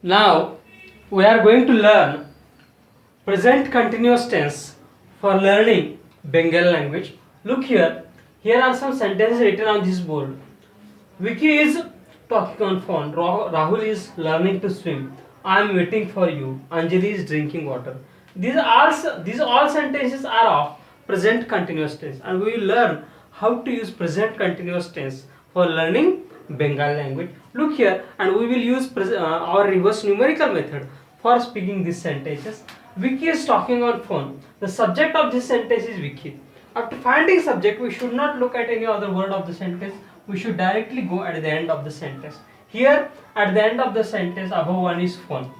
Now we are going to learn present continuous tense for learning Bengali language. Look here. Here are some sentences written on this board. Vicky is talking on phone. Rahul is learning to swim. I am waiting for you. Anjali is drinking water. These all sentences are of present continuous tense, and we will learn how to use present continuous tense for learning Bengali language. Look here, and we will use our reverse numerical method for speaking these sentences. Vicky is talking on phone. The subject of this sentence is Vicky. After finding subject, we should not look at any other word of the sentence. We should directly go at the end of the sentence. Here, at the end of the sentence, above one is phone.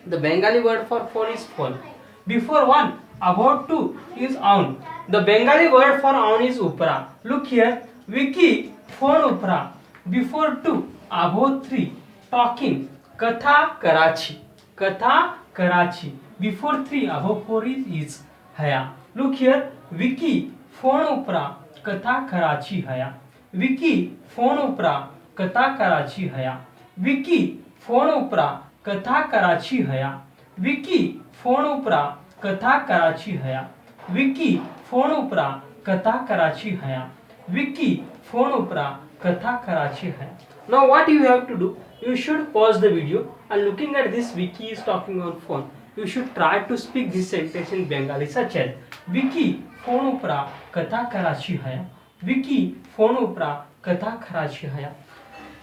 The Bengali word for phone is phone. Before one, about two is aun. The Bengali word for aun is upra. Look here, Vicky phone upra. Before two, about three, talking. Katha Karachi. Katha Karachi. Before three, above four is haya. Look here, Vicky phone upra. Katha Karachi haya. Vicky phone उपरा कथा कराची हया. Vicky phone उपरा कथा कराची हया. Vicky phone उपरा कथा कराची हया. Vicky phone उपरा कथा कराची हया. विकी फोन उपरा कथा कराची हया. Now what you have to do? You should pause the video and looking at this Vicky is talking on phone. You should try to speak this sentence in Bengali such as Vicky phone उपरा कथा कराची हया. Vicky phone upra katha kharachi haya.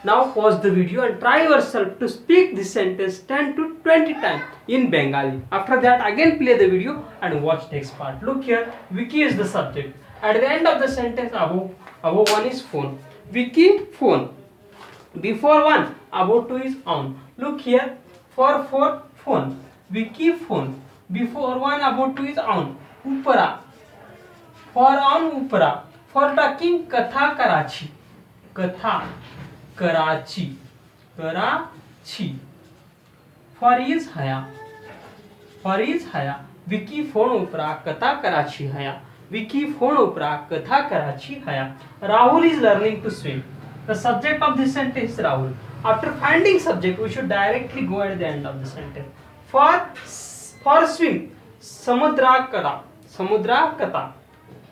Now pause the video and try yourself to speak this sentence 10 to 20 times in Bengali. After that again play the video and watch next part. Look here, Vicky is the subject. At the end of the sentence above one is phone. Vicky phone. Before one above two is on. Look here, for phone. Vicky phone. Before one above two is on. Upara. For on upara. For talking katha Karachi. Katha Karachi. Karachi. For is haya. For is haya. Vicky phone upra katha Karachi haya. Vicky phone upra katha Karachi haya. Rahul is learning to swim. The subject of this sentence is Rahul. After finding subject, we should directly go at the end of the sentence. For swim. Samudra kata. Samudra kata.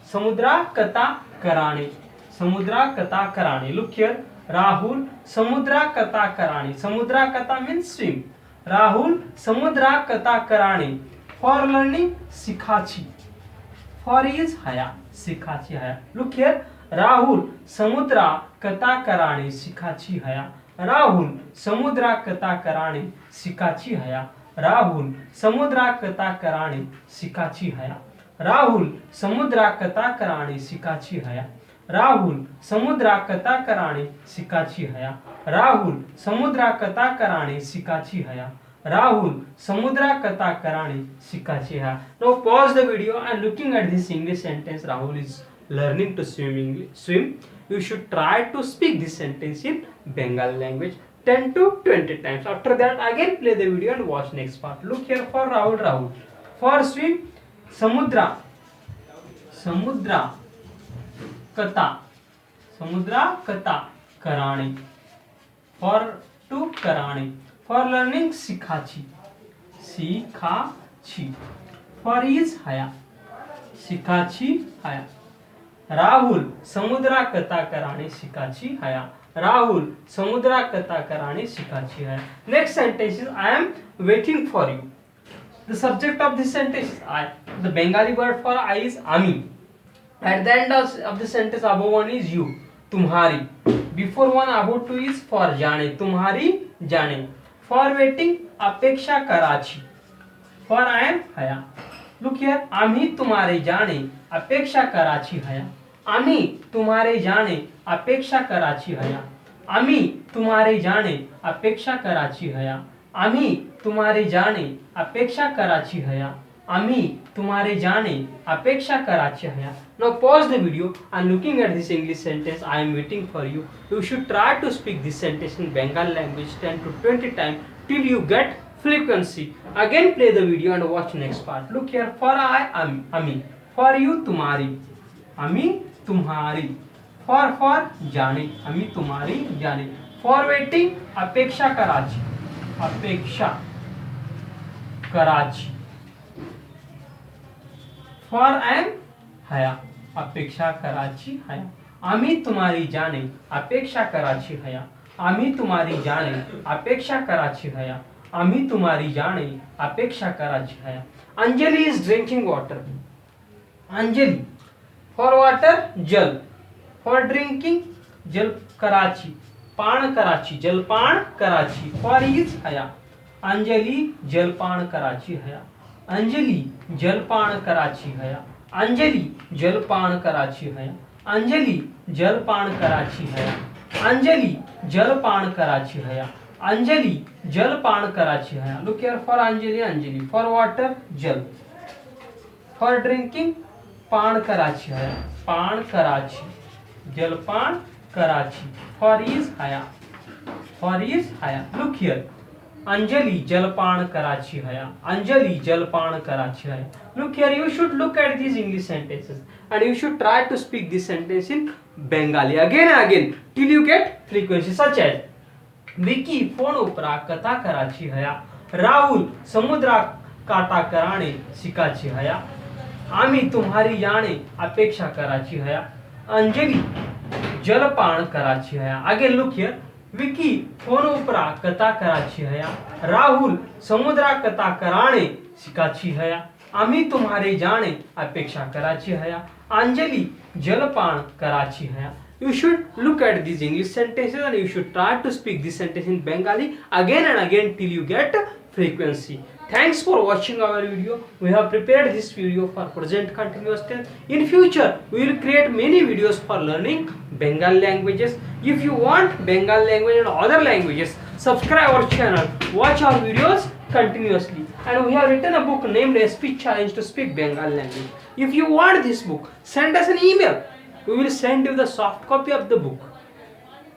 Samudra kata Karani. Samudra kata Karani. Look here, Rahul Samudra kata Karani. Samudra kata means swim. Rahul Samudra kata Karani. For learning Sikhachi. For is haya. Sikhachi haya. Look here, Rahul Samudra kata Karani. Sikhachi haya. Rahul Samudra kata Karani. Sikhachi haya. Rahul Samudra kata Karani. Sikhachi haya. Rahul समुद्रा कथा कराणी शिकाची हया. राहुल समुद्रा कथा कराणी शिकाची हया. राहुल समुद्रा कथा कराणी शिकाची हया. Rahul samudra kata karani शिकाची हया. Now pause the video and looking at this English sentence, Rahul is learning to swim. You should try to speak this sentence in Bengali language 10 to 20 times. After that again play the video and watch next part. Look here, for Rahul. For swim समुद्रा. समुद्रा कथा. समुद्रा कथा कराणी. For to कराणी. For learning शिखाची. शिखाची. For is हया. शिखाची हया. राहुल समुद्रा कथा कराणी शिखाची हया. Rahul samudra kata karani शिकाची हया. Next sentence is I am waiting for you. The subject of this sentence is I. The Bengali word for I is ami. At the end of the sentence above one is you. Tumhari. Before one above two is for जाने. Tumhari जाने. For waiting अपेक्षा Karachi. For I am हया. Look here. आम्ही तुम्हारे जाने अपेक्षा कराची हया. आम्ही तुम्हारे जाने अपेक्षा कराची हया. आम्ही तुम्हारे जाने अपेक्षा कराची हया. आम्ही तुम्हारे जाने अपेक्षा कराची हया. आम्ही तुम्हारे जाने अपेक्षा कराची हया. Now pause the video and looking at this English sentence, I am waiting for you. You should try to speak this sentence in Bengali language 10 to 20 times till you get fluency. Again play the video and watch next part. Look here, for I am ami. For you तुम्हारी. ami तुम्हारी. For जाने ami तुम्हारी जाने. For waiting अपेक्षा कराची. अपेक्षा Karachi. For I am हया, अपेक्षा कराची हया. आम्ही तुम्हारी जाने अपेक्षा कराची हया. आम्ही तुम्हारी जाने अपेक्षा कराची हया. आम्ही तुम्हारी जाने अपेक्षा कराची हया. Anjali is drinking water. Anjali for water जल, फॉर ड्रिंकिंग जल कराची, पान कराची, जलपान कराची. फॉर इज हया. अंजलि जलपान कराची हया. अंजलि जलपान कराची हया. अंजलि जलपान कराची हया. अंजलि जलपान कराची हया. अंजलि जलपान कराची हया. अंजलि जलपान कराची हया. Look here for Anjali, Anjali for water जल, for drinking पान कराची हया, पान कराची, जलपान कराची. For is हया, for is हया. Look here, अंजलि जलपान कराची हया. अंजलि जलपान कराची हया. Look here, you should look at these English sentences and you should try to speak this sentence in Bengali again and again till you get frequency, such as Vicky phone उपरा कथा कराची हया. राहुल समुद्रा काटा कराने शिकाची हया. आम्ही तुम्हारी जाने अपेक्षा कराची हया. अंजलि जलपान कराची हया. Again look here, Vicky phone उपरा कथा कराची हया. राहुल समुद्रा कथा कराने शिकाची हया. आम्ही तुम्हारे जाने अपेक्षा कराची हया. अंजलि जलपान कराची हया. You should look at these English sentences and you should try to speak this sentence in Bengali again and again till you get frequency. Thanks for watching our video. We have prepared this video for present continuous tense. In future, we will create many videos for learning Bengali languages. If you want Bengali language and other languages, subscribe our channel, watch our videos continuously. And we have written a book named A Speech Challenge to Speak Bengali Language. If you want this book, send us an email. We will send you the soft copy of the book.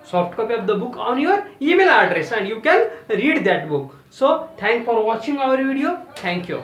Soft copy of the book on your email address and you can read that book. So, thanks for watching our video. Thank you.